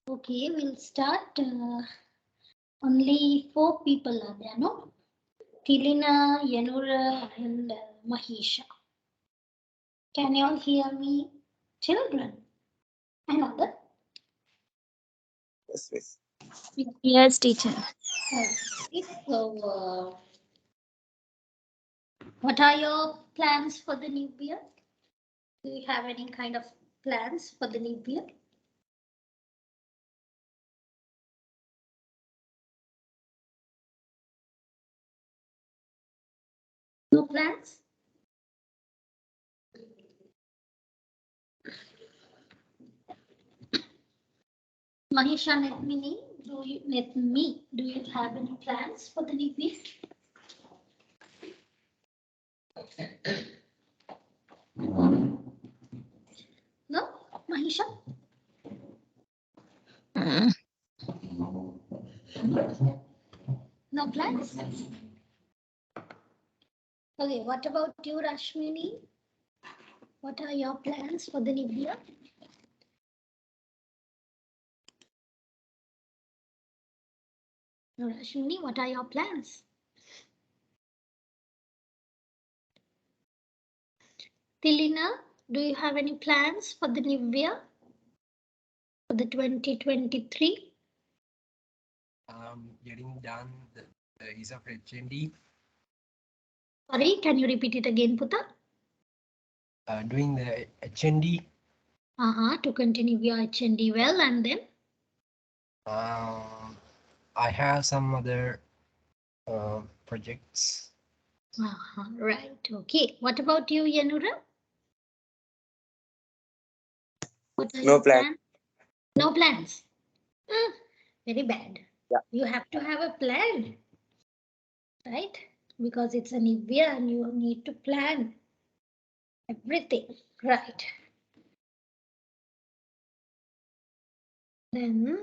Okay, we'll start. Only 4 people are there, no? Tilina, Yanura, and Mahisha. Can you all hear me, children? And other? Yes, miss. Yes, teacher. Okay, so, what are your plans for the new year? Do you have any kind of plans for the new year? No plans? Mahisha, do you have any plans for the new year? No, Mahisha? No plans? Okay, what about you, Rashmini? What are your plans for the new year? Rashmini, what are your plans? Tilina, do you have any plans for the new year? For the 2023? Getting done the use of HND. Sorry, can you repeat it again, Puta? Doing the HND. To continue your HND well, and then? I have some other projects. Right, okay. What about you, Yanura? What are No plan. No plans. Very bad. Yeah. You have to have a plan, right? Because it's a new year and you need to plan everything, right? Then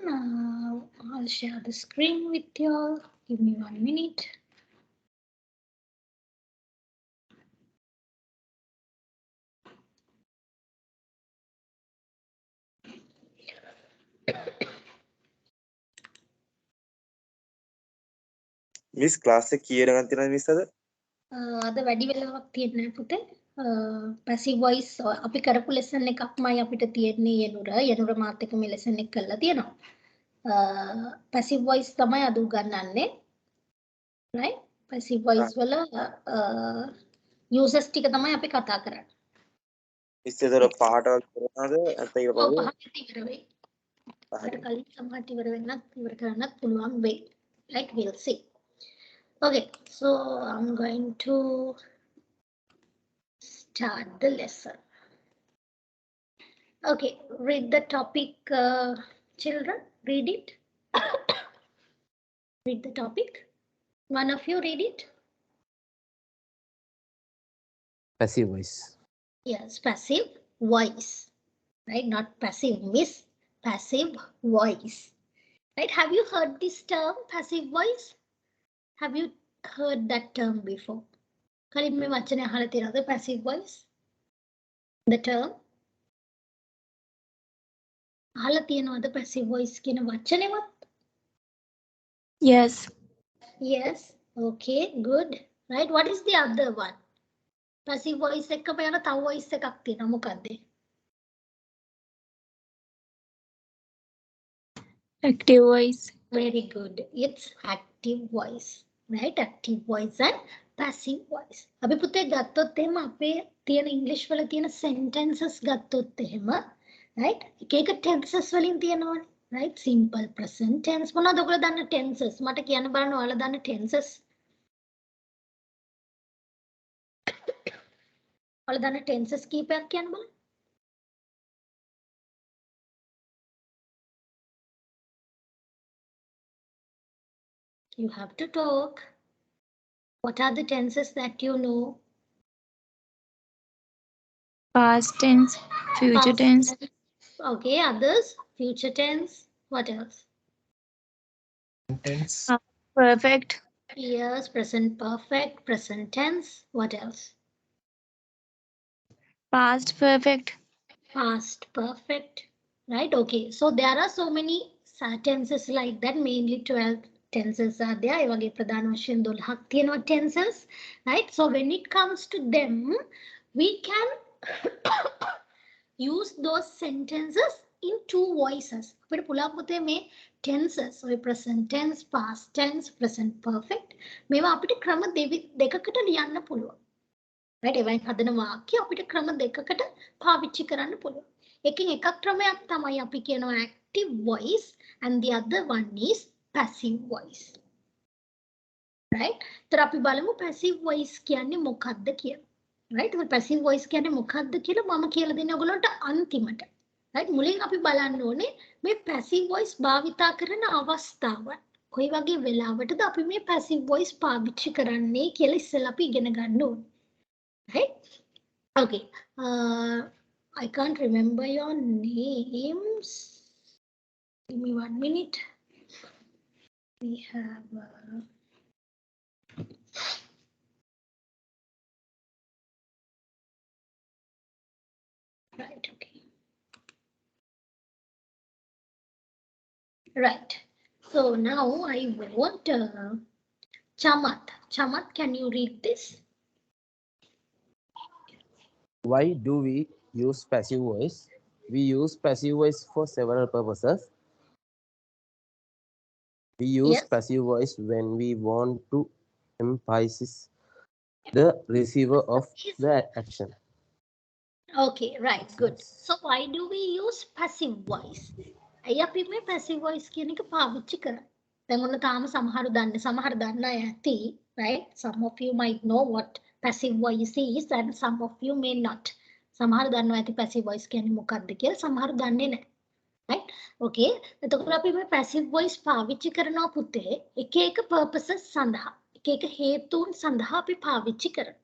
I'll share the screen with you all. Give me 1 minute. Miss class එක කීයට ගන්න තියෙනවද miss අද? අද වැඩි වෙලාවක් තියෙන්නේ නැහැ පුතේ. passive voice අපි කරපු lesson එකක්මයි අපිට තියෙන්නේ යනුර මාත් එක්ක මේ lesson එක කරලා තියෙනවා. passive voice තමයි අද උගන්වන්නේ. right? passive voice වල uses ටික තමයි අපි කතා කරන්නේ. miss ඒතර පහට කරනවද? නැත්නම් ඊට පස්සේ? පහට ඉවර වෙයි. පහට කලින් සමහරට ඉවර කරන්නත් පුළුවන් වෙයි. right? we'll see. Okay, so I'm going to start the lesson. Okay, read the topic, children. Read it. Read the topic. One of you read it. Passive voice. Yes, passive voice. Right, not passive miss. Passive voice. Right, have you heard this term, passive voice? Have you heard that term before? කලින් මේ වචනේ අහලා තියෙනවද passive voice? The term? අහලා තියෙනවද passive voice කියන වචනේවත්? Yes. Yes. Okay, good. Right, what is the other one? Passive voice එක්කම යන තව voice එකක් තියෙනවා මොකක්ද? Active voice. Very good. It's active voice. Right, active voice and passive voice. අපි පුතේ ගත්තොත් එහෙම අපේ තියෙන ඉංග්‍රීසි වල තියෙන sentences ගත්තොත් එහෙම right එක එක tenses වලින් තියෙනවනේ right simple present tense මොනවද ඔයගොල්ලෝ දන්න tenses මට කියන්න බලන්න ඔයාලා දන්න tenses ඔයාලා දන්න tenses කීපයක් කියන්න බලන්න You have to talk. What are the tenses that you know? Past tense. Future Past tense. Okay, others. Future tense. What else? Tense. Perfect. Yes, present perfect, present tense. What else? Past perfect. Past perfect. Right? Okay. So there are so many tenses like that, mainly 12 tenses are there. ඒ වගේ ප්‍රධාන වශයෙන් 12ක් තියෙනවා tenses, right? So when it comes to them, we can use those sentences in two voices. අපිට පුළුවන් පුතේ මේ tenses, ඔය present tense, past tense, present perfect මේවා අපිට ක්‍රම දෙකකට ලියන්න පුළුවන්. right? ඒවෙන් හදන වාක්‍ය අපිට ක්‍රම දෙකකට පාවිච්චි කරන්න පුළුවන්. එකකින් එකක් ක්‍රමයක් තමයි අපි කියනවා active voice and the other one is passive voice. right? तर අපි බලමු passive voice කියන්නේ මොකක්ද කියලා. right? तर passive voice කියන්නේ මොකක්ද කියලා මම කියලා දෙන්නේ ඔයගොල්ලන්ට අන්තිමට. right? මුලින් අපි බලන්න ඕනේ මේ passive voice භාවිතා කරන අවස්ථාවන්. කොයි වගේ වෙලාවටද අපි මේ passive voice පාවිච්චි කරන්නේ කියලා ඉස්සෙල්ලා අපි ඉගෙන ගන්න ඕනේ. right? Okay. I can't remember your names. Give me 1 minute. We have right. Okay. Right. So now I want Chamat. Chamat, can you read this? Why do we use passive voice? We use passive voice for several purposes. We use Yes. passive voice when we want to emphasize the receiver of the action. Okay, right, good. So why do we use passive voice? අය අපි මේ passive voice කියන එක පාවිච්චි කරන්නේ. දැන් ඔන්න තාම සමහරු දන්න අය ඇති, right? Some of you might know what passive voice is and some of you may not. සමහරු දන්නවා ඇති passive voice කියන්නේ මොකක්ද කියලා, සමහරු දන්නේ නැහැ. right? Okay. එතකොට අපි මේ passive voice පාවිච්චි කරනවා පුතේ එක එක purposes සඳහා. එක එක හේතුන් සඳහා අපි පාවිච්චි කරනවා.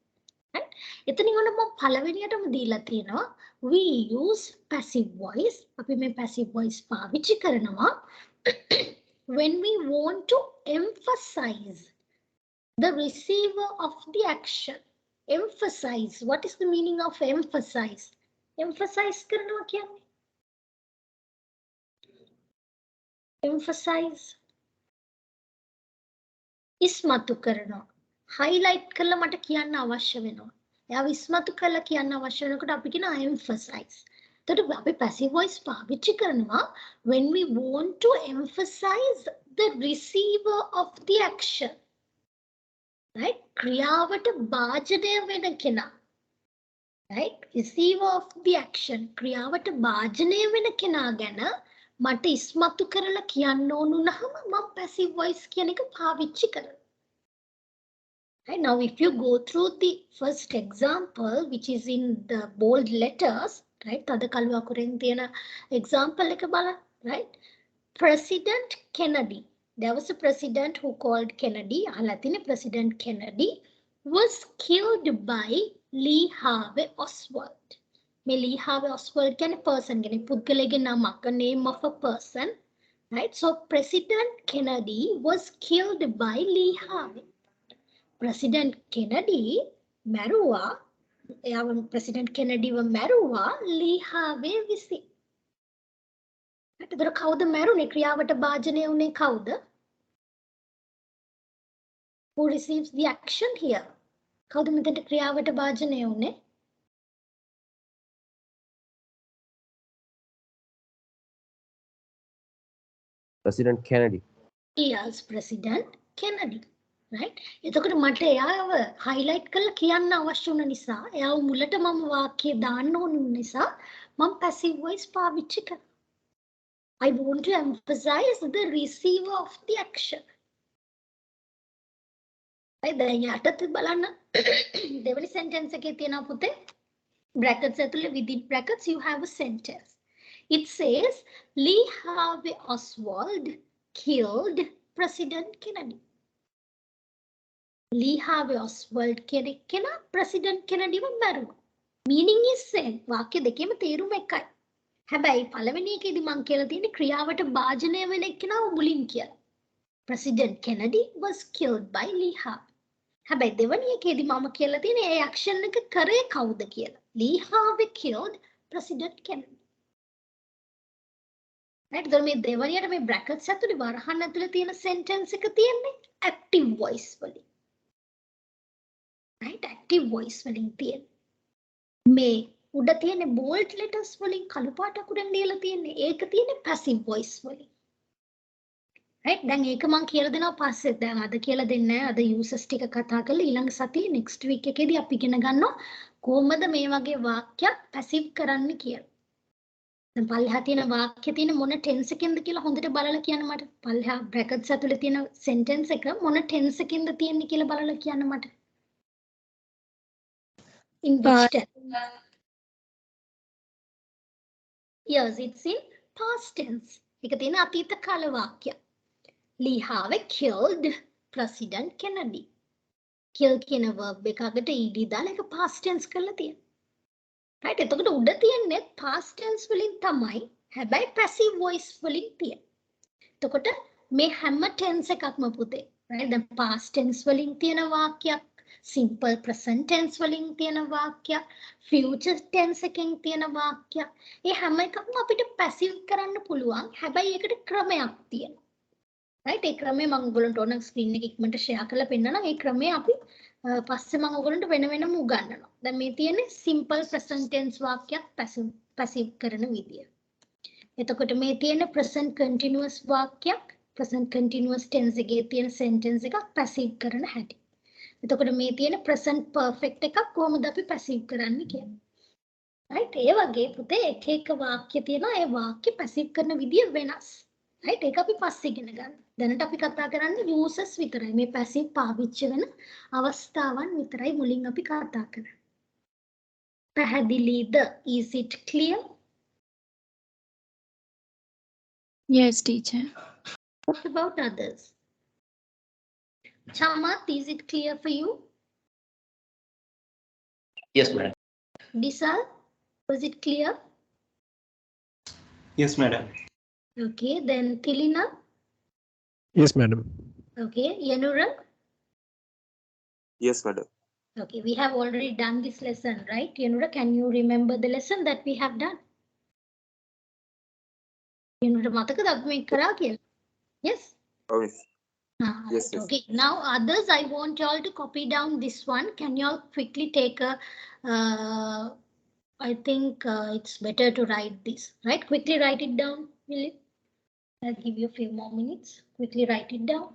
right? එතනින් ඔන්න මම පළවෙනියටම දීලා තියෙනවා we use passive voice. අපි මේ passive voice පාවිච්චි කරනවා when we want to emphasize the receiver of the action. Emphasize. What is the meaning of emphasize? Emphasize කරනවා කියන්නේ emphasize ඉස්මතු කරනවා. highlight කරලා මට කියන්න අවශ්‍ය වෙනවා. එයාව ඉස්මතු කරලා කියන්න අවශ්‍ය වෙනකොට අපි කියනවා emphasize. එතකොට අපි passive voice පාවිච්චි කරනවා when we want to emphasize the receiver of the action. right? ක්‍රියාවට භාජනය වෙන කෙනා. right? receiver of the action. ක්‍රියාවට භාජනය වෙන කෙනා ගැන මට ඉස්මතු කරලා කියන්න ඕන නම් මම passive voice කියන එක පාවිච්චි කරනවා. right? Now if you go through the first example which is in the bold letters, right? තද කළු අකුරෙන් තියෙන example එක බලන්න, right? President Kennedy. There was a president who called Kennedy. අහලා තියෙන President Kennedy was killed by Lee Harvey Oswald. මේ Lee Harvey Oswald කියන්නේ person කෙනෙක්, පුද්ගලයාගේ නමක්, a name of a person, right? So President Kennedy was killed by Lee Harvey. President Kennedy මැරුවා, එයාව President Kennedy ව මැරුවා Lee Harvey විසින්. එතකොට කවුද මැරුණේ? ක්‍රියාවට භාජනය වුණේ කවුද? Who receives the action here? කවුද මෙතනට ක්‍රියාවට භාජනය වුණේ? President Kennedy. Yes, President Kennedy. right? එතකොට මට එයාව highlight කරලා කියන්න අවශ්‍ය වුණ නිසා, එයාව මුලට මම වාක්‍යය දාන්න ඕන නිසා මම passive voice පාවිච්චි කරනවා. I want to emphasize the receiver of the action. දැන් යටත් බලන්න දෙවෙනි sentence එකේ තියෙනවා පුතේ brackets ඇතුලේ within brackets you have a sentence. It says Lee Harvey Oswald killed President Kennedy. Lee Harvey Oswald කෙනා President Kennedy ව මැරුවා. Meaning is same. වාක්‍ය දෙකේම තේරුම එකයි. හැබැයි පළවෙනි එකේදී මම කියලා තියෙන්නේ ක්‍රියාවට භාජනය වෙන එක්කෙනාව මුලින් කියලා. President Kennedy was killed by Lee Harvey. හැබැයි දෙවෙනි එකේදී මම කියලා තියෙන්නේ ඒ action එක කරේ කවුද කියලා. Lee Harvey killed President Kennedy. right? එතකොට මේ දෙවනියට මේ brackets ඇතුලේ වරහන් ඇතුලේ තියෙන sentence එක තියෙන්නේ active voice වලින්. right? active voice වලින් තියෙන. මේ උඩ තියෙන bold letters වලින් කළු පාට අකුරෙන් ලියලා තියෙන්නේ ඒක තියෙන්නේ passive voice වලින්. right? දැන් ඒක මම කියලා දෙනවා පස්සේ. දැන් අද කියලා දෙන්නේ නැහැ. අද users ටික කතා කරලා ඊළඟ සතියේ next week එකේදී අපි ඉගෙන ගන්නවා කොහොමද මේ වගේ වාක්‍යයක් passive කරන්න කියලා. දැන් පල්ලෙහා තියෙන වාක්‍ය තියෙන මොන tense එකෙන්ද කියලා හොඳට බලලා කියන්න මට. පල්ලෙහා brackets ඇතුලේ තියෙන sentence එක මොන tense එකෙන්ද තියෙන්නේ කියලා බලලා කියන්න මට. In which tense? Yes, it's in past tense. එක තියෙන අතීත කාල වාක්‍ය. Lee Harvey killed President Kennedy. Kill කියන verb එකකට ed දාලා ඒක past tense කරලා තියෙනවා. right? එතකොට උඩ තියෙන්නේ past tense වලින් තමයි. හැබැයි passive voice වලින් තියෙන. එතකොට මේ හැම tense එකක්ම පුතේ. right? දැන් past tense වලින් තියෙන වාක්‍යයක්, simple present tense වලින් තියෙන වාක්‍යයක්, future tense එකෙන් තියෙන වාක්‍යයක්. ඒ හැම එකක්ම අපිට passive කරන්න පුළුවන්. හැබැයි ඒකට ක්‍රමයක් තියෙනවා. right? ඒ ක්‍රමය මම ඔයගොල්ලන්ට ඕන ස්ක්‍රීන් එක ඉක්මනට ෂෙයා කරලා පෙන්නනවා. ඒ ක්‍රමය අපි පස්සේ මම ඔයගොල්ලන්ට වෙන වෙනම උගන්වනවා. දැන් මේ තියෙන්නේ simple present tense වාක්‍යයක් passive කරන විදිය. එතකොට මේ තියෙන present continuous වාක්‍යයක් present continuous tense එකේ තියෙන sentence එකක් passive කරන හැටි. එතකොට මේ තියෙන present perfect එකක් කොහොමද අපි passive කරන්නේ කියලා. right? ඒ වගේ පුතේ එක එක වාක්‍ය තියෙනවා. ඒ වාක්‍ය passive කරන විදිය වෙනස්. right? ඒක අපි පස්සේ ඉගෙන ගන්න. දැනට අපි කතා කරන්නේ uses විතරයි. මේ passive පාවිච්චි වෙන අවස්ථාවන් විතරයි මුලින් අපි කතා කරන්නේ. පැහැදිලිද? Is it clear? Yes, teacher. What about others? Chamath, is it clear for you? Yes, madam. Disal, was it clear? Yes, madam. Okay, then Tilina. Yes, madam. Okay, Yanura. Yes, madam. Okay, we have already done this lesson, right? Yanura, can you remember the lesson that we have done? Yanura, මතකද අපි මේක කරා කියලා? Yes? Oh, yes. Yes, yes. Okay, now others, I want you all to copy down this one. Can you all quickly take a, I think it's better to write this, right? Quickly write it down, will you? I'll give you a few more minutes. Quickly write it down.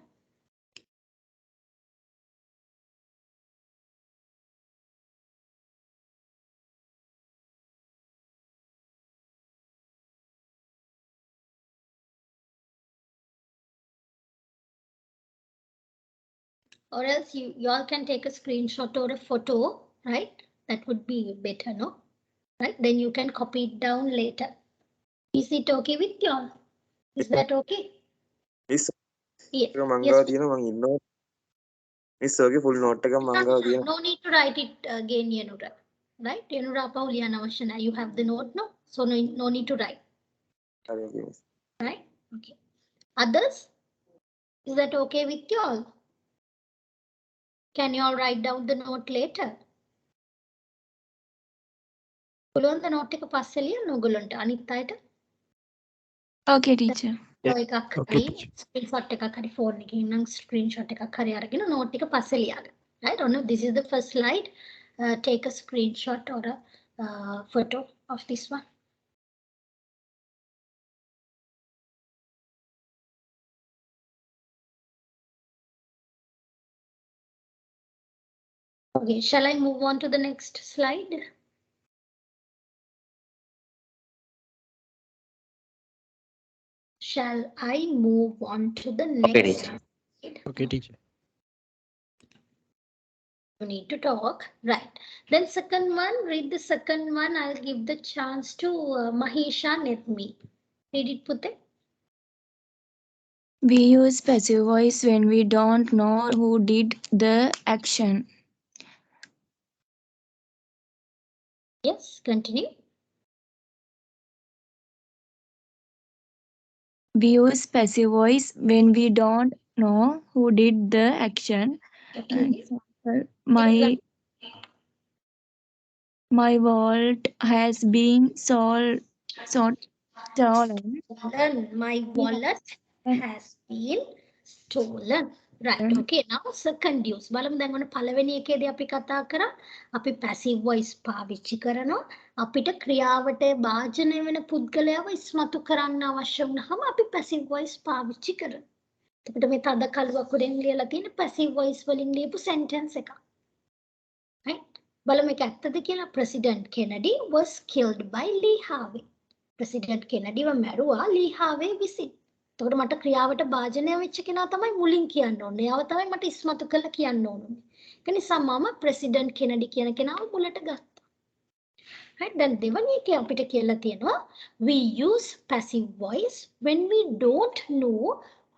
Or else you all can take a screenshot or a photo, right? That would be better, no? Right? Then you can copy it down later. Is it okay with you all? Is that okay? Miss, Yeah. එක මං Yes, ගාව තියෙනවා මං ඉන්නවා. Miss ඔගේ full note එක මං ගාව තියෙනවා. no need to write it again, Yanura. Right? Yanura Pauliana Vashana, you have the note, no? So no need to write. හරි okay, miss. Right? Okay. Others? Is that okay with you all? Can you all write down the note later? පුළුවන් ද note එක පස්සේ ලියන්න ඔයගොල්ලන්ට අනිත් අයට? Okay, teacher. ඔය එකක් Okay, හරි teacher. screenshot එකක් හරි phone එකකින් නම් screenshot එකක් හරි අරගෙන note එක පස්සේ ලියාගන්න. Right? Or no, this is the first slide. Take a screenshot or a photo of this one. Okay, shall I move on to the next slide? Shall I move on to the next teacher. slide? Okay, teacher. You need to talk, right? Then second one, read the second one. I'll give the chance to Mahisha Netmi. Read it, Pute. We use passive voice when we don't know who did the action. Yes, continue. We use passive voice when we don't know who did the action. Okay. Example, my vault has been sold. stolen. Stolen. My wallet has been stolen. Right. Okay. Now second use. බලමු දැන් ඔන්න පළවෙනි එකේදී අපි කතා කරා අපි passive voice පාවිච්චි කරනවා. අපිට ක්‍රියාවට භාජනය වෙන පුද්ගලයාව ඉස්මතු කරන්න අවශ්‍ය වුණාම අපි passive voice පාවිච්චි කරනවා. එතකොට මේ තද කළුවකුරෙන් ලියලා තියෙන passive voice වලින් ලියපු sentence එකක්. Right? බලමු මේක ඇත්තද කියලා. President Kennedy was killed by Lee Harvey. President Kennedy ව මැරුවා Lee Harvey විසින්. එතකොට මට ක්‍රියාවට භාජනය වෙච්ච කෙනා තමයි මුලින් කියන්න ඕනේ. එයාව තමයි මට ඉස්මතු කරලා කියන්න ඕනේ. ඒ නිසා මම President Kennedy කියන කෙනාව මුලට ගත්තා. Right? දැන් දෙවැනි එකේ අපිට කියලා තියෙනවා we use passive voice when we don't know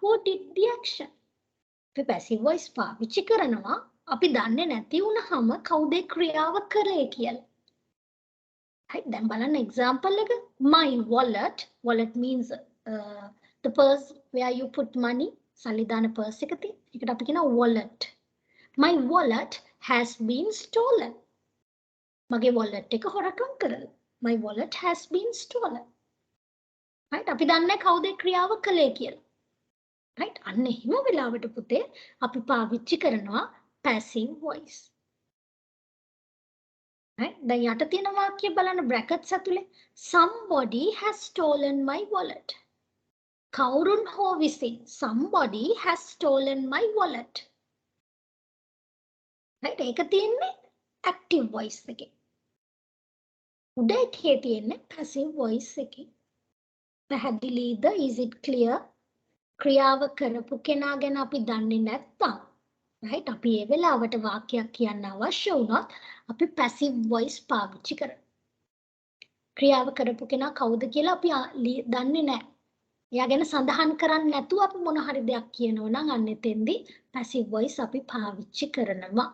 who did the action. අපි passive voice පාවිච්චි කරනවා අපි දන්නේ නැති වුණාම කවුද ක්‍රියාව කරේ කියලා. Right? දැන් බලන්න example එක. My wallet. Wallet means the purse where you put money. සල්ලි දාන purse එක තියෙන. ඒකට අපි කියනවා wallet. My wallet has been stolen. මගේ wallet එක හොරකම් කරලා. My wallet has been stolen. Right? අපි දන්නේ කවුද ක්‍රියාව කළේ කියලා. Right? අන්න එහෙම වෙලාවට පුතේ අපි පාවිච්චි කරනවා passive voice. Right? දැන් යට තියෙන වාක්‍ය බලන්න brackets ඇතුලේ somebody has stolen my wallet. කවුරුන් හෝ විසින් somebody has stolen my wallet. Right? ඒක තියෙන්නේ active voice එකේ. උඩ එකේ තියෙන්නේ passive voice එකේ. පැහැදිලිද? Is it clear? ක්‍රියාව කරපු කෙනා ගැන අපි දන්නේ නැත්නම් right? අපි ඒ වෙලාවට වාක්‍යයක් කියන්න අවශ්‍ය වුණොත් අපි passive voice පාවිච්චි කරනවා. ක්‍රියාව කරපු කෙනා කවුද කියලා අපි දන්නේ නැහැ. එයා ගැන සඳහන් කරන්නේ නැතුව අපි මොන හරි දෙයක් කියනවා නම් අන්න එතෙන්දී passive voice අපි පාවිච්චි කරනවා.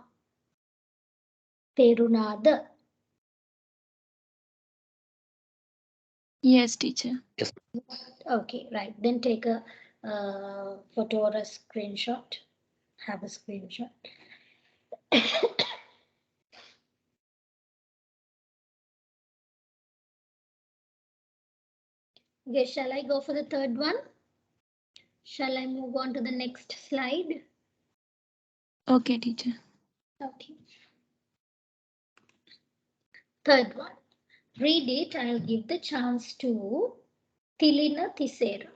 තේරුණාද? Yes, teacher. Okay, right. Then take a photo or a screenshot. Have a screenshot. Okay, shall I go for the third one? Shall I move on to the next slide? Okay, teacher. Okay. Third one. Read it. I'll give the chance to Tilina Tisera.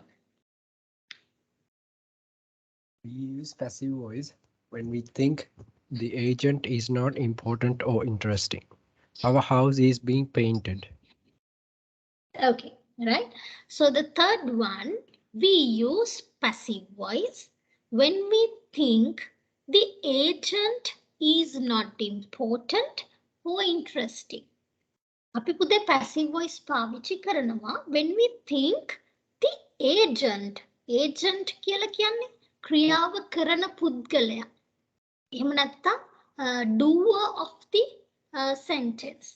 We use passive voice when we think the agent is not important or interesting. Our house is being painted. Okay, right. So the third one, we use passive voice when we think the agent is not important or interesting. අපි පුතේ passive voice පාවිච්චි කරනවා when we think the agent කියලා කියන්නේ ක්‍රියාව කරන පුද්ගලයා. එහෙම නැත්නම් doer of the sentence.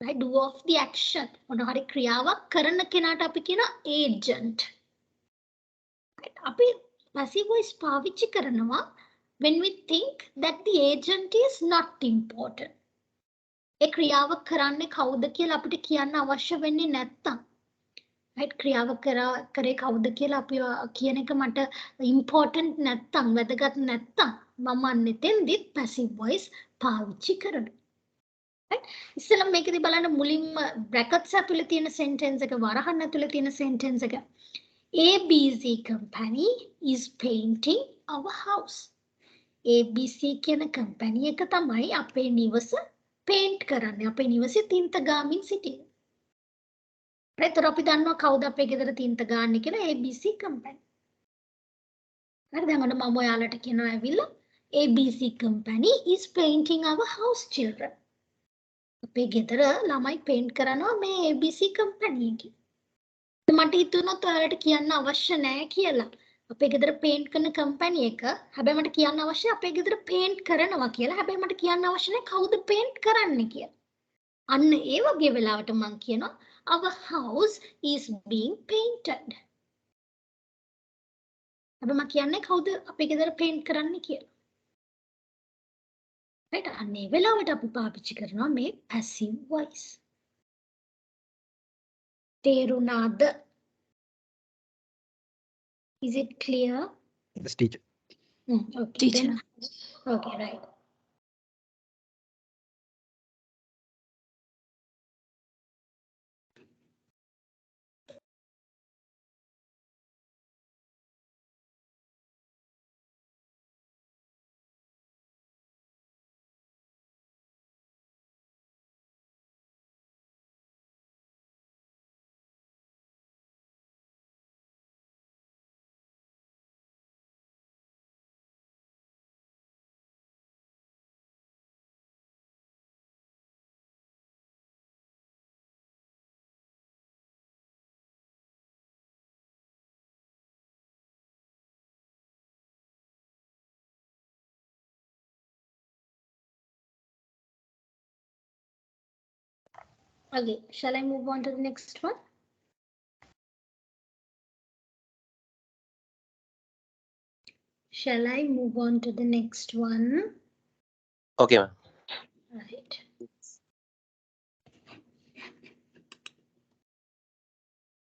Right? Doer of the action. මොන හරි ක්‍රියාවක් කරන කෙනාට අපි කියන agent. Right? අපි passive voice පාවිච්චි කරනවා when we think that the agent is not important. ඒ ක්‍රියාව කරන්නේ කවුද කියලා අපිට කියන්න අවශ්‍ය වෙන්නේ නැත්තම්. Right? ක්‍රියාව කරේ කවුද කියලා අපි කියන එක මට important නැත්තම් වැදගත් නැත්තම් මම අන්නෙතෙන්දි passive voice පාවිච්චි කරනවා. Right? ඉස්සෙල්ලා මේකදී බලන්න මුලින්ම brackets ඇතුලේ තියෙන sentence එක වරහන් ඇතුලේ තියෙන sentence එක. ABC company is painting our house. ABC කියන company එක තමයි අපේ නිවස paint කරන්නේ. අපේ නිවසේ තින්ත ගාමින් සිටින. ඒතර අපි දන්නවා කවුද අපේ ගෙදර තින්ත ගාන්නේ කියලා ABC company. හරිද? මම ඔයාලට කියනවා ඇවිල්ලා ABC company is painting our house children. අපේ ගෙදර ළමයි paint කරනවා මේ ABC company එකේ. මට හිතුණා ඔයාලට කියන්න අවශ්‍ය නැහැ කියලා. අපේ ගෙදර paint කරන company එක. හැබැයි මට කියන්න අවශ්‍ය අපේ ගෙදර paint කරනවා කියලා. හැබැයි මට කියන්න අවශ්‍ය නැහැ කවුද paint කරන්නේ කියලා. අන්න ඒ වගේ වෙලාවට මම කියනවා our house is being painted. හැබැයි මම කියන්නේ කවුද අපේ ගෙදර paint කරන්නේ කියලා. right? අන්න ඒ වෙලාවට අපි පාවිච්චි කරනවා මේ passive voice. තේරුණාද? Is it clear? Yes, teacher. Okay, Teacher. then. Okay, right. Okay, shall I move on to the next one? Shall I move on to the next one? Okay, ma'am. Right.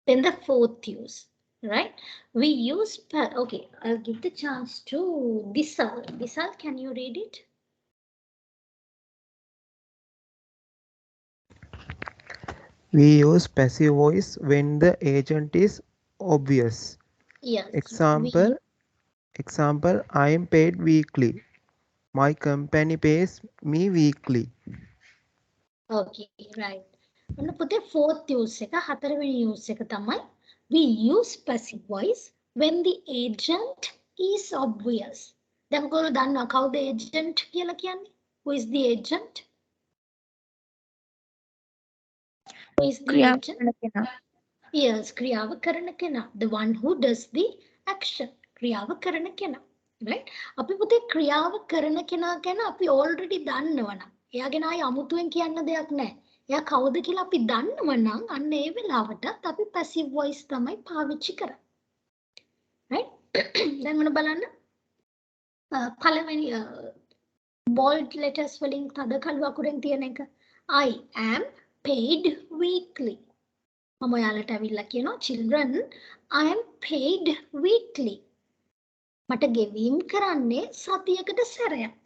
Then the fourth use, right? We use, okay, I'll give the chance to Disal. Disal, can you read it? We use passive voice when the agent is obvious. Yes. Example, I am paid weekly. My company pays me weekly. Okay, right. And put the fourth use එක හතරවෙනි use එක තමයි we use passive voice when the agent is obvious. දැන් ඔයගොල්ලෝ දන්නවා කවුද agent කියලා කියන්නේ? Who is the agent? Who is the ක්‍රියා agent? කරන කෙනා. Yes, ක්‍රියාව කරන කෙනා. The one who does the action. ක්‍රියාව කරන කෙනා. Right? අපි පුතේ ක්‍රියාව කරන කෙනා ගැන අපි already දන්නවනම්. එයා ගැන ආයි අමුතුවෙන් කියන්න දෙයක් නැහැ. එයා කවුද කියලා අපි දන්නවනම් අන්න ඒ වෙලාවටත් අපි passive voice තමයි පාවිච්චි කරන්නේ. Right? දැන් මොන බලන්න. පළවෙනි bold letters වලින් තද කළු අකුරෙන් තියෙන එක. I am paid weekly. මම ඔයාලට ඇවිල්ලා කියනවා children I am paid weekly. මට ගෙවීම් කරන්නේ සතියකට සැරයක්.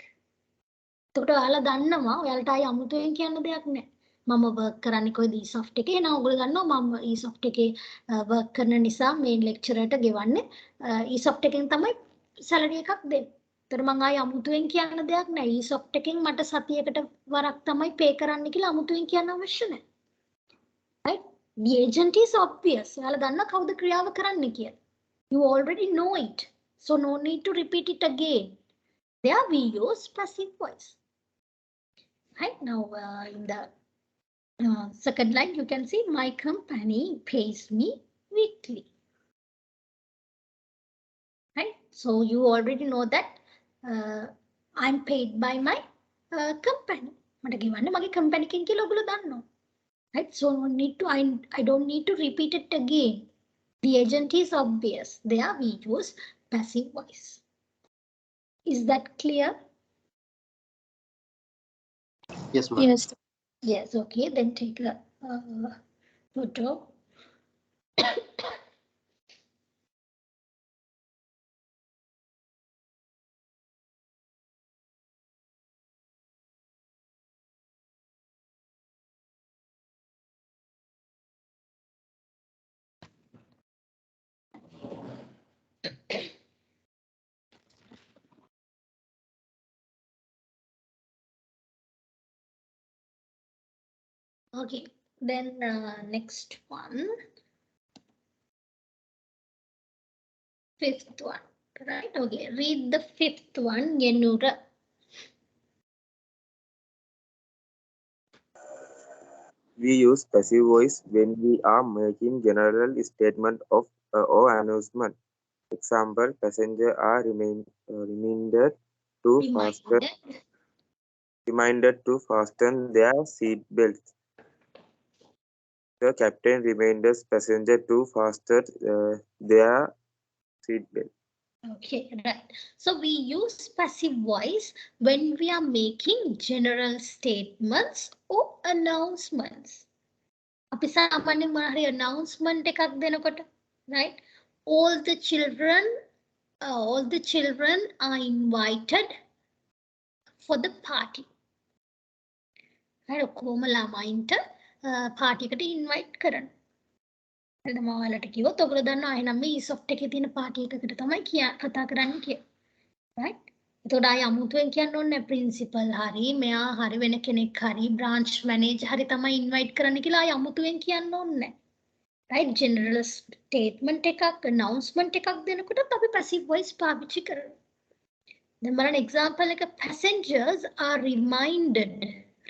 එතකොට ඔයාලා දන්නවා ඔයාලට ආයි අමුතුවෙන් කියන්න දෙයක් නැහැ. මම work කරන්නේ කොයිද e-soft එකේ. එහෙනම් ඔයගොල්ලෝ දන්නවා මම e-soft එකේ work කරන නිසා main lecturer ට ගෙවන්නේ e-soft එකෙන් තමයි salary එකක් දෙන්නේ. එතකොට මම ආයි අමුතුවෙන් කියන්න දෙයක් නැහැ. e-soft එකෙන් මට සතියකට වරක් තමයි pay කරන්න කියලා අමුතුවෙන් කියන්න අවශ්‍ය නැහැ. Right? The agent is obvious. ඔයාලා දන්නවා කවුද ක්‍රියාව කරන්නේ කියලා. You already know it. So no need to repeat it again. There we use passive voice. Right now in the second line you can see my company pays me weekly. Right? So you already know that I'm paid by my company. මට ගෙවන්නේ මගේ company එකෙන් කියලා ඔයගොල්ලෝ දන්නවා. Right? So no need to I don't need to repeat it again. The agent is obvious. There we use passive voice. Is that clear? Yes, ma'am. Yes. Yes, okay, then take a photo. Okay, then next one. Fifth one, right? Okay, read the fifth one, Yenura. We use passive voice when we are making general statement of or announcement. Example, passenger are reminded to fasten their seat belts. The captain reminds passenger to fasten their seat belt. Okay, right. So we use passive voice when we are making general statements or announcements. අපි සාමාන්‍යයෙන් මොනවා හරි announcement එකක් දෙනකොට, right? all the children are invited for the party. හරි ඔක්කොම ළමයින්ට party එකට ඉන්වයිට් කරන්න. හරිද මම ඔයාලට කිව්වොත් ඔයගොල්ලෝ දන්නවා එහෙනම් මේ ESOFT එකේ තියෙන පාටි එකකට තමයි කතා කරන්නේ කියලා. right? එතකොට ආයි අමුතුවෙන් කියන්න ඕනේ ප්‍රින්සිපල් හරි මෙයා හරි වෙන කෙනෙක් හරි බ්‍රාන්ච් මැනේජර් හරි තමයි ඉන්වයිට් කරන්න කියලා ආයි අමුතුවෙන් කියන්න ඕනේ. right? general statement එකක් announcement එකක් දෙනකොට අපි passive voice පාවිච්චි කරනවා. දැන් බලන්න example එක passengers are reminded.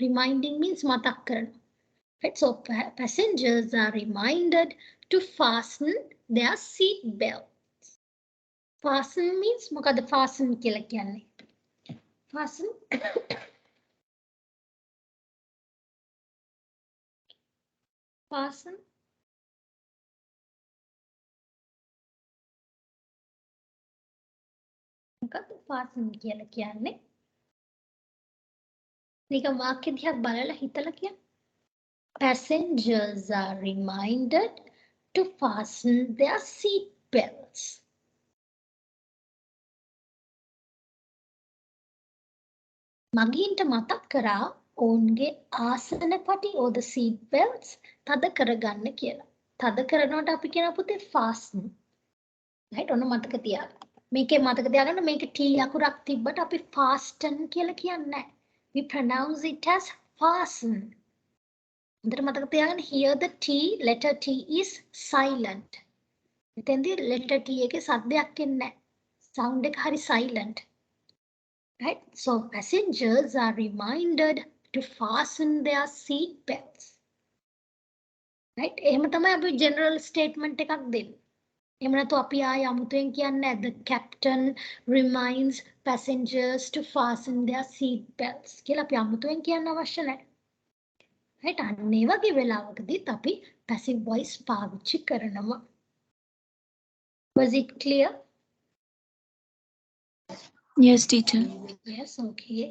Reminding means මතක් කරනවා. Right? So passengers are reminded to fasten their seat belts. Fasten means මොකද fasten කියලා කියන්නේ? Fasten fasten මොකද fasten කියලා කියන්නේ? නිකන් වාක්‍ය දිහා බලලා හිතලා කියන්න. Passengers are reminded to fasten their seat belts. මගීන්ට මතක් කරා ඔවුන්ගේ ආසන පටි or the seat belts තද කරගන්න කියලා. තද කරනකොට අපි කියන පුතේ fasten. right? ඔන්න මතක තියාගන්න. මේකේ මතක තියාගන්න මේකේ T අකුරක් තිබ්බට අපි fasten කියලා කියන්නේ නැහැ. We pronounce it as fasten. හොඳට මතක තියාගන්න here the T letter T is silent. එතෙන්දී letter T එකේ සද්දයක් එන්නේ නැහැ. sound එක හරි silent. right? So passengers are reminded to fasten their seat belts. right? එහෙම තමයි අපි general statement එකක් දෙන්නේ. එහෙම නැතු අපි ආය අමුතුවෙන් කියන්නේ the captain reminds passengers to fasten their seat belts කියලා අපි අමුතුවෙන් කියන්න අවශ්‍ය නැහැ. right? අන්න ඒ වගේ වෙලාවකදීත් අපි passive voice පාවිච්චි කරනවා. Was it clear? Yes, teacher. Yes, okay.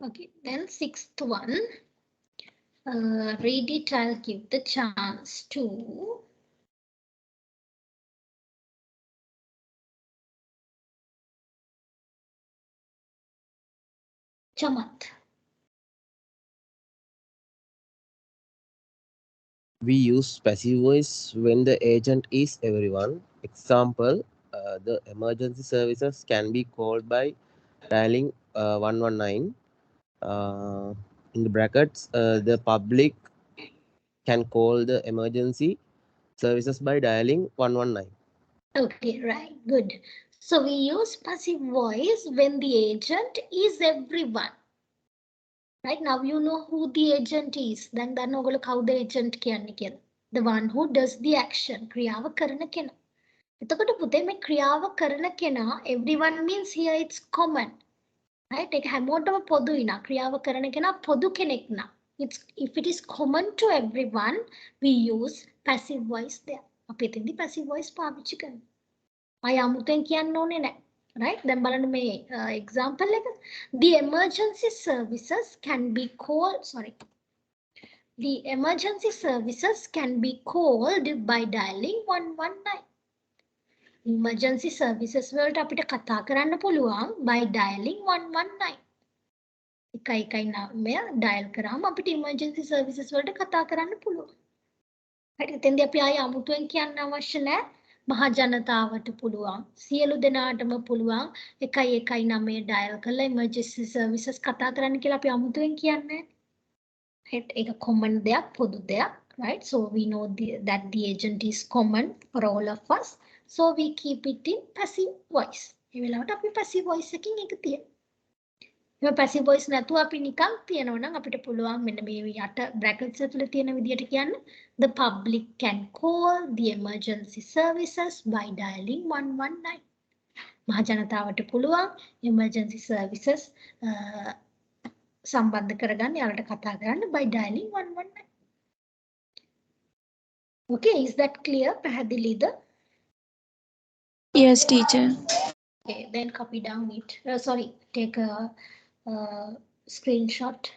Okay, then sixth one. Read it, I'll give the chance to Chamat. We use passive voice when the agent is everyone. Example, the emergency services can be called by dialing 119. In the brackets, the public can call the emergency services by dialing 119. Okay, right, good. So we use passive voice when the agent is everyone. Right, now you know who the agent is. Then ඔයගොල්ලෝ කවුද agent කියන්නේ කියලා. The one who does the action. ක්‍රියාව කරන කෙනා. එතකොට පුතේ මේ ක්‍රියාව කරන කෙනා everyone means here it's common. right? ඒක හැමෝටම පොදුයි නා. ක්‍රියාව කරන කෙනා පොදු කෙනෙක් නා. It's if it is common to everyone, we use passive voice there. අපි එතෙන්දී passive voice පාවිච්චි කරනවා. ආය අමුතෙන් කියන්න ඕනේ නැහැ. right? දැන් බලන්න මේ example එක. The emergency services can be called The emergency services can be called by dialing 119. Emergency services වලට අපිට කතා කරන්න පුළුවන් by dialing 119. 119 dial කරාම අපිට emergency services වලට කතා කරන්න පුළුවන්. right? එතෙන්දී අපි ආය අමුතුවෙන් කියන්න අවශ්‍ය නැහැ. මහ ජනතාවට පුළුවන්. සියලු දෙනාටම පුළුවන් 119 dial කරලා emergency services කතා කරන්න කියලා අපි අමුතුවෙන් කියන්නේ. right? ඒක common දෙයක්, පොදු දෙයක්. right? So we know that the agent is common for all of us. So we keep it in passive voice. ඒ වෙලාවට අපි passive voice එකකින් ඒක තියෙනවා. මේ passive voice නැතුව අපි නිකන් තියනවා නම් අපිට පුළුවන් මෙන්න මේ යට brackets ඇතුලේ තියෙන විදිහට කියන්න the public can call the emergency services by dialing 119. මහ ජනතාවට පුළුවන් emergency services සම්බන්ධ කරගන්න යාලට කතා කරන්න by dialing 119. Okay, is that clear? පැහැදිලිද? Yes, teacher. Okay, then copy down it. Sorry, take a screenshot.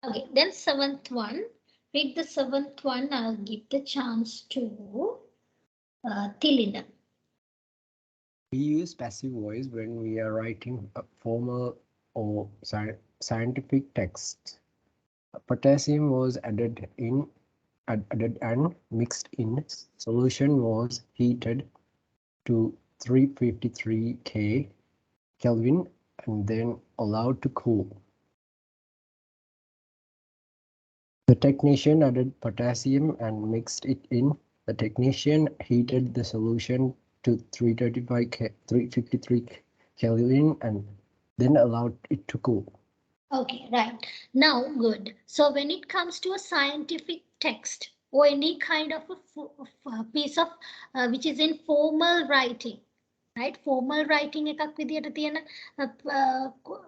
Okay, then seventh one. Read the seventh one. I'll give the chance to Tilina. We use passive voice when we are writing a formal or scientific text. Potassium was added and mixed in. Solution was heated to 353 Kelvin and then allowed to cool. The technician added potassium and mixed it in. The technician heated the solution to 353 Kelvin and then allowed it to cool. Okay, right. Now, good. So when it comes to a scientific text or any kind of a piece of which is in formal writing, right? Formal writing එකක් විදියට තියෙන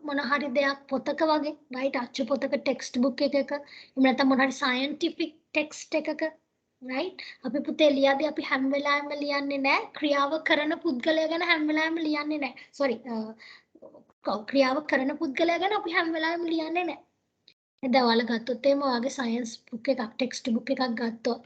මොන හරි දෙයක් පොතක වගේ, right? අච්චු පොතක text book එකක, එහෙම නැත්නම් මොන හරි scientific text එකක, right? අපි පුතේ ලියද්දී අපි හැම වෙලාවෙම ලියන්නේ නැහැ ක්‍රියාව කරන පුද්ගලයා ගැන හැම වෙලාවෙම ලියන්නේ නැහැ. sorry ක්‍රියාව කරන පුද්ගලයා ගැන අපි හැම වෙලාවෙම ලියන්නේ නැහැ. දැන් ඔයාලා ගත්තොත් එහෙම ඔයාගේ science book එකක් text book එකක් ගත්තොත්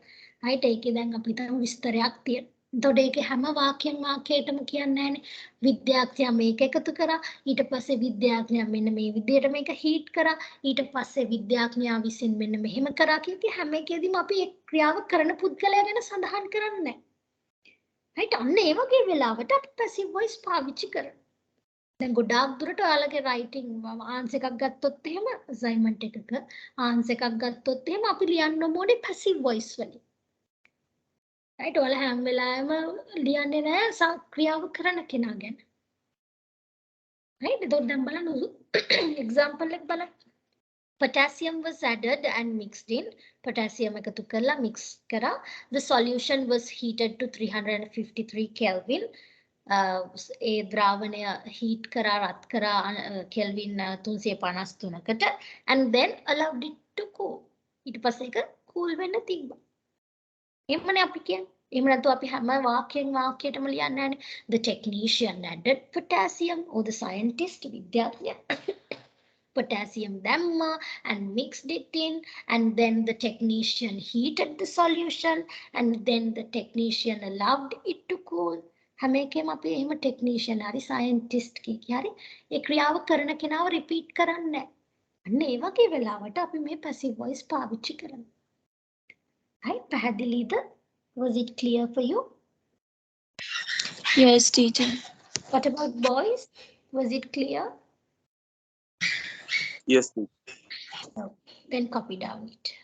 right ඒකේ දැන් අපි හිතමු විස්තරයක් තියෙනවා. එතකොට ඒකේ හැම වාක්‍යයකටම කියන්නේ නැහැනේ විද්‍යාඥයා මේක එකතු කරා ඊට පස්සේ විද්‍යාඥයා මෙන්න මේ විදිහට මේක හීට් කරා ඊට පස්සේ විද්‍යාඥයා විසින් මෙන්න මෙහෙම කරා කියන හැම එකෙදිම අපි ඒ ක්‍රියාව කරන පුද්ගලයා ගැන සඳහන් කරන්නේ නැහැ. right අන්න ඒ වගේ වෙලාවට අපි passive voice පාවිච්චි කරනවා. දැන් ගොඩාක් දුරට ඔයාලගේ writing ආන්සර් එකක් ගත්තොත් එහෙම assignment එකක ආන්සර් එකක් ගත්තොත් එහෙම අපි ලියන්න ඕනේ passive voice වලින්. right ඔයාලා හැම වෙලාවෙම ලියන්නේ නැහැ ක්‍රියාව කරන කෙනා ගැන. right එතකොට දැන් බලන්න example එක බලන්න. Potassium was added and mixed in. Potassium එකතු කරලා mix කරා. The solution was heated to 353 Kelvin. A ද්‍රාවණය heat කරා රත් කරා Kelvin 353කට and then allowed it to cool. ඊට පස්සේ ඒක cool වෙන්න තිබ්බා. එහෙමනේ අපි කියන්නේ. එහෙම නැත්නම් අපි හැම වාක්‍යයකටම ලියන්නේ නැහැනේ. The technician added potassium or the scientist විද්‍යාඥයා potassium දැම්මා and mixed it in and then the technician heated the solution and then the technician allowed it to cool. හැම එකෙම අපි එහෙම technician හරි scientist කී හරි ඒ ක්‍රියාව කරන කෙනාව repeat කරන්නේ නැහැ. අන්න ඒ වගේ වෙලාවට අපි මේ passive voice පාවිච්චි කරනවා. right පැහැදිලිද? Was it clear for you? Yes, teacher. What about boys? Was it clear? Yes. No. Then copy down it.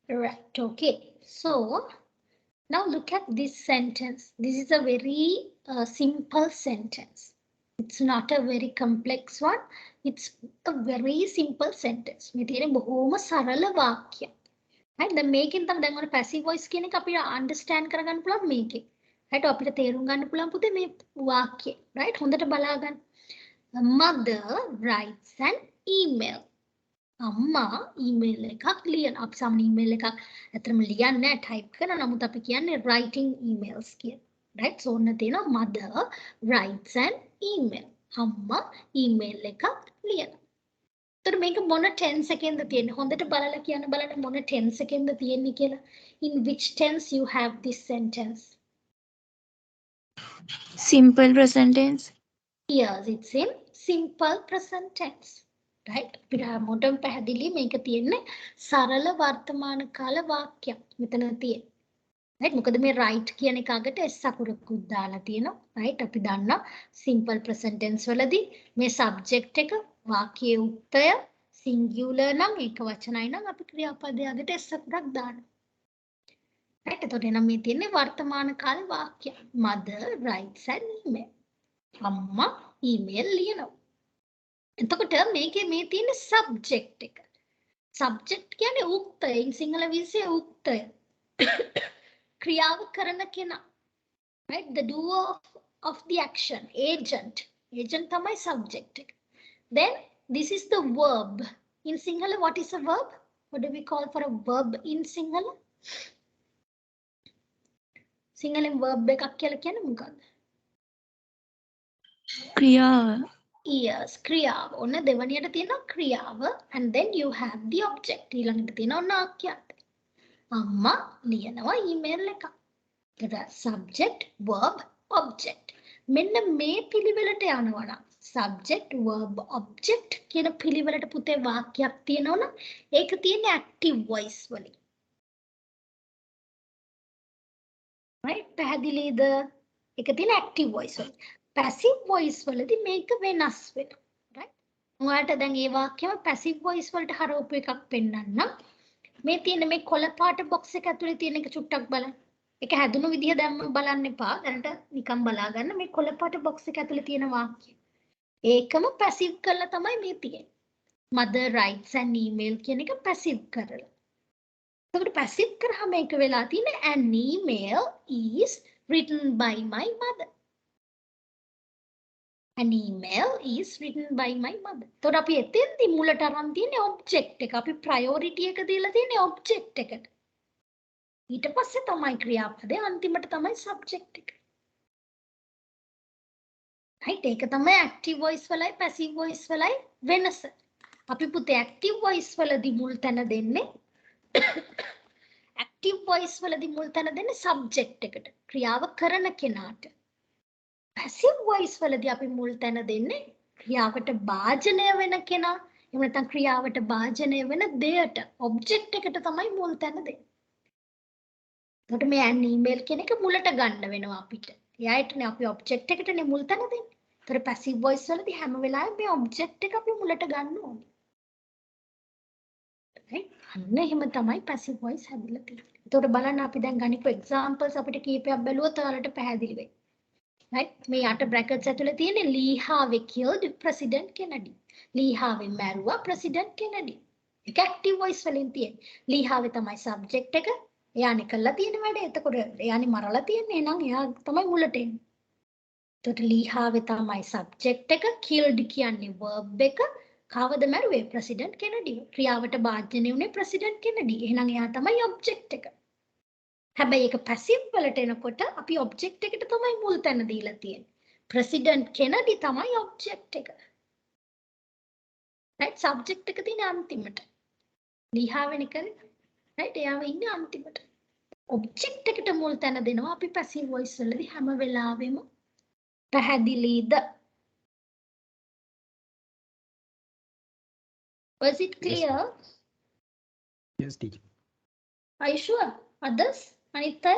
Right, okay. So now look at this sentence. This is a very simple sentence. It's not a very complex one. It's a very simple sentence. මේ තියෙන බොහොම සරල වාක්‍යයක්. right දැන් මේකෙන් තමයි දැන් ඔන්න passive voice කියන එක අපිට understand කරගන්න පුළුවන් මේකේ. right අපිට තේරුම් ගන්න පුළුවන් පුතේ මේ වාක්‍යය. right හොඳට බලා ගන්න. Mother writes an email. අම්මා ඊමේල් එකක් ලියන. අපි සාමාන්‍ය ඊමේල් එකක් ඇත්තටම ලියන්නේ නැහැ ටයිප් කරන. නමුත් අපි කියන්නේ writing emails කියන. right so ඔන්න තියෙනවා mother writes an email. අම්මා ඊමේල් එකක් ලියනවා. එතකොට මේක මොන tense එකෙන්ද තියෙන්නේ? හොඳට බලලා කියන්න බලන්න මොන tense එකෙන්ද තියෙන්නේ කියලා. In which tense you have this sentence? Simple present tense. Yes, it's in simple present tense. right? අපිට හැමෝටම පැහැදිලි මේක තියෙන්නේ සරල වර්තමාන කාල වාක්‍යයක් මෙතන තියෙන්නේ. right? මොකද මේ right කියන එක අගට s අකුරකුත් දාලා තියෙනවා. right? අපි දන්නා simple present tense වලදී මේ subject එක වාක්‍යයේ උක්තය singular නම් ඒක වචනයි නම් අපි ක්‍රියාපදයේ අගට s අකුරක් දානවා. right? එතකොට එනම් මේ තියෙන්නේ වර්තමාන කාල වාක්‍යයක්. mother writes an email. අම්මා email ලියනවා. එතකොට මේකේ මේ තියෙන subject එක. subject කියන්නේ උක්තය. සිංහල විෂය උක්තය. ක්‍රියාව කරන කෙනා. right? The doer of the action. Agent. Agent තමයි subject එක. Then this is the verb. In Sinhala, what is a verb? What do we call for a verb in Sinhala? Sinhala verb එකක් කියලා කියන්නේ මොකක්ද? ක්‍රියාව. Yes, ක්‍රියාව. ඔන්න දෙවනියට තියෙනවා ක්‍රියාව and then you have the object. ඊළඟට තියෙනවා නාක්‍යයක්. අම්මා ලියනවා email එකක්. ඒක subject, verb, object. මෙන්න මේ පිළිවෙලට යනවා නම් subject, verb, object කියන පිළිවෙලට පුතේ වාක්‍යයක් තියෙනවා නම් ඒක තියෙන්නේ active voice වලින්. right? පැහැදිලිද? ඒක තියෙන active voice වලින්. passive voice වලදී මේක වෙනස් වෙනවා. right? ඔයාලට දැන් මේ වාක්‍යම passive voice වලට හරවපු එකක් පෙන්නන්නම්. මේ තියෙන මේ කොළ පාට box එක ඇතුලේ තියෙන එක චුට්ටක් බලන්න. ඒක හැදුණු විදිහ දැම්ම බලන්න එපා. දැනට නිකන් බලා ගන්න මේ කොළ පාට box එක ඇතුලේ තියෙන වාක්‍ය. ඒකම passive කරලා තමයි මේ තියෙන්නේ. mother writes an email කියන එක passive කරලා. එතකොට passive කරාම මේක වෙලා තියෙන්නේ an email is written by my mother. An email is written by my mother. එතකොට අපි එතෙන්දී මුලට අරන් තියෙන්නේ object එක. අපි priority එක දීලා තියෙන්නේ object එකට. ඊට පස්සේ තමයි ක්‍රියාපදේ අන්තිමට තමයි subject එක. right? ඒක තමයි active voice වලයි passive voice වලයි වෙනස. අපි පුතේ active voice වලදී මුල් තැන දෙන්නේ active voice වලදී මුල් තැන දෙන්නේ subject එකට. ක්‍රියාව කරන කෙනාට. passive voice වලදී අපි මුල් තැන දෙන්නේ ක්‍රියාවට භාජනය වෙන කෙනා. එහෙම නැත්නම් ක්‍රියාවට භාජනය වෙන දෙයට object එකට තමයි මුල් තැන දෙන්නේ. එතකොට මේ an email කියන එක මුලට ගන්න වෙනවා අපිට. එයාටනේ අපි object එකටනේ මුල් තැන දෙන්නේ. ඒතර passive voice වලදී හැම වෙලාවෙම මේ object එක අපි මුලට ගන්න ඕනේ. right? අන්න එහෙම තමයි passive voice හැදිලා තියෙන්නේ. එතකොට බලන්න අපි දැන් ගනිපු examples අපිට කීපයක් බැලුවොත් ඔයාලට පැහැදිලි වෙයි. right? මේ යට brackets ඇතුලේ තියෙන්නේ Lee Harvey killed President Kennedy. Lee Harvey මැරුවා President Kennedy. ඒක active voice වලින් තියෙන්නේ. Lee Harvey තමයි subject එක. එයානේ කළා තියෙන වැඩේ. එතකොට එයානේ මරලා තියෙන්නේ. එහෙනම් එයා තමයි මුලට එන්නේ. එතකොට Lee Harvey තමයි subject එක. Killed කියන්නේ verb එක. කවද මැරුවේ? President Kennedy. ක්‍රියාවට භාජනය වුණේ President Kennedy. එහෙනම් එයා තමයි object එක. හැබැයි ඒක passive වලට එනකොට අපි object එකට තමයි මුල් තැන දීලා තියෙන්නේ. President Kennedy තමයි object එක. right? subject එක තියෙන අන්තිමට. Lee Harvey නේ right? එයාව ඉන්නේ අන්තිමට. object එකට මුල් තැන දෙනවා අපි passive voice වලදී හැම වෙලාවෙම. පැහැදිලිද? Was it clear? Yes, teacher. Are you sure? Others? Anita?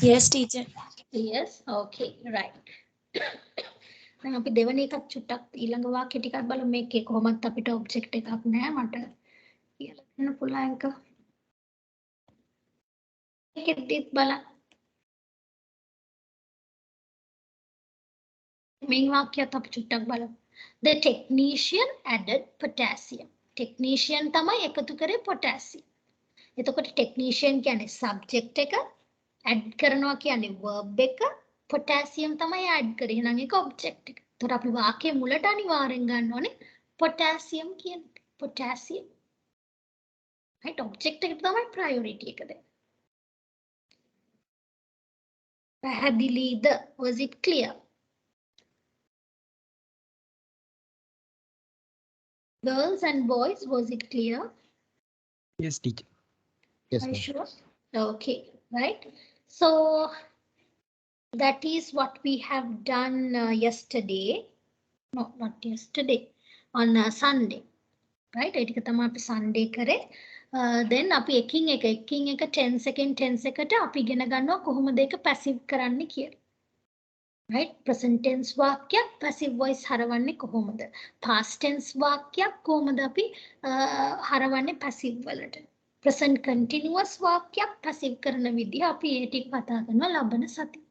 Yes, teacher. Yes. Okay. Right. දැන් අපි දෙවෙනි එකක් චුට්ටක් ඊළඟ වාක්‍ය ටිකක් බලමු. මේකේ කොහොමත් අපිට object එකක් නැහැ මට කියලා දෙන්න පුළුවන් එක. ඒකෙදිත් බලන්න. මේ වාක්‍යයත් අපි චුට්ටක් බලමු. The technician added potassium. Technician තමයි එකතු කරේ potassium. එතකොට technician කියන්නේ subject එක, add කරනවා කියන්නේ verb එක, potassium තමයි add කරේ. එහෙනම් ඒක object එක. එතකොට අපි වාක්‍යයේ මුලට අනිවාර්යෙන් ගන්න ඕනේ potassium කියන potassium. right? object එකට තමයි priority එක දෙන්නේ. පැහැදිලිද? Was it clear? Girls and boys, was it clear? Yes, teacher. Yes, Are you ma'am. sure? Okay, right. So That is what we have done yesterday. No, not yesterday. On Sunday. Right? ඒක තමයි අපි Sunday කරේ. Then අපි එකින් එක 10 second අපි ඉගෙන ගන්නවා කොහොමද ඒක passive කරන්න කියලා. Right? Present tense වාක්‍යයක් passive voice හරවන්නේ කොහොමද? Past tense වාක්‍යයක් කොහොමද අපි හරවන්නේ passive වලට? Present continuous වාක්‍යයක් passive කරන විදිහ අපි ඒ ටික කතා කරනවා ලබන සතියේ.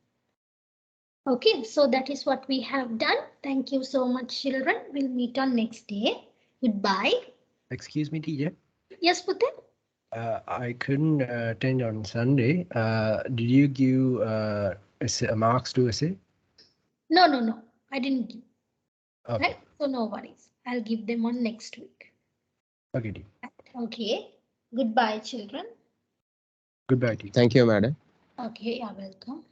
Okay, so that is what we have done. Thank you so much, children. We'll meet on next day. Goodbye. Excuse me, teacher. Yes, Pute? I couldn't attend on Sunday. Did you give marks to essay? No. I didn't give. Okay. Right? So no worries. I'll give them on next week. Okay, teacher. Okay. Goodbye, children. Goodbye, teacher. Thank you, madam. Okay, you're welcome.